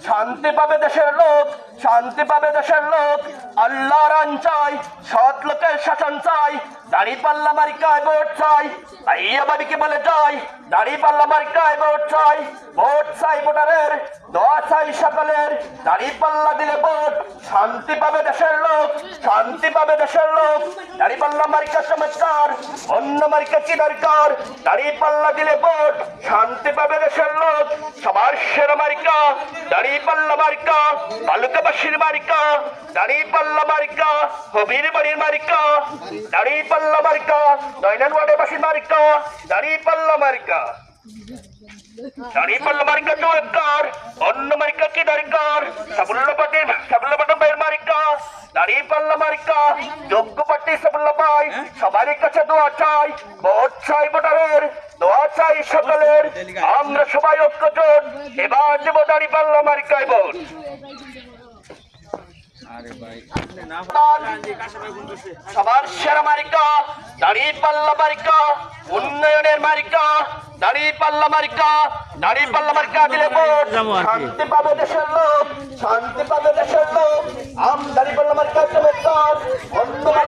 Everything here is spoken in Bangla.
শান্তি পাবে দেশের লোক, শান্তি পাবে দেশের লোক। আল্লাহর আইন চাই, সৎ লোকের শাসন চাই, দাঁড়িপাল্লা মার্কায় ভোট চাই। আইয়া বাবিকে বলে যাই, দাঁড়িপাল্লা মার্কায় ভোট চাই। ভোট চাই ভোটারের, দোয়া চাই সকলের, দাঁড়িপাল্লা দিলে ভোট শান্তি পাবে দেশের লোক, শান্তি পাবে দেশের লোক। দাঁড়িপাল্লা মার্কা চমৎকার, অন্য মার্কা কি দরকার? দাঁড়িপাল্লা দিলে ভোট শান্তি পাবে দেশের লোক। সবার সেরা মার্কা দাঁড়িপাল্লা মার্কা, বালুকাবাসীর মার্কা দাঁড়িপাল্লা মার্কা, হবির বাড়ির মার্কা দাঁড়িপাল্লা মার্কা, নয়নান ওয়ার্ডেবাসীর মার্কা দাঁড়িপাল্লা মার্কা। দাঁড়িপাল্লা মার্কা চমৎকার, অন্য মার্কা কি দরকার? সাফল্য পাটের মার্কা দাঁড়িপাল্লা মার্কা, যোগ্য পার্টি সাফল্য পাই। সবার কাছে দোয়া চাই, ভোট চাই ভোটারের, দোয়া চাই সকলের। আমরা সবাই ঐক্যজোট, এবার দেব দাঁড়িপাল্লা মার্কায় ভোট। সবার সেরা মার্কা দাঁড়িপাল্লা মার্কা, উন্নয়নের মার্কা দাঁড়িপাল্লা মার্কা। দাঁড়িপাল্লা মার্কা দিলে ভোট শান্তি পাবে দেশের লোক, শান্তি পাবে দেশের লোক। দাঁড়িপাল্লা মার্কা চমৎকার, অন্য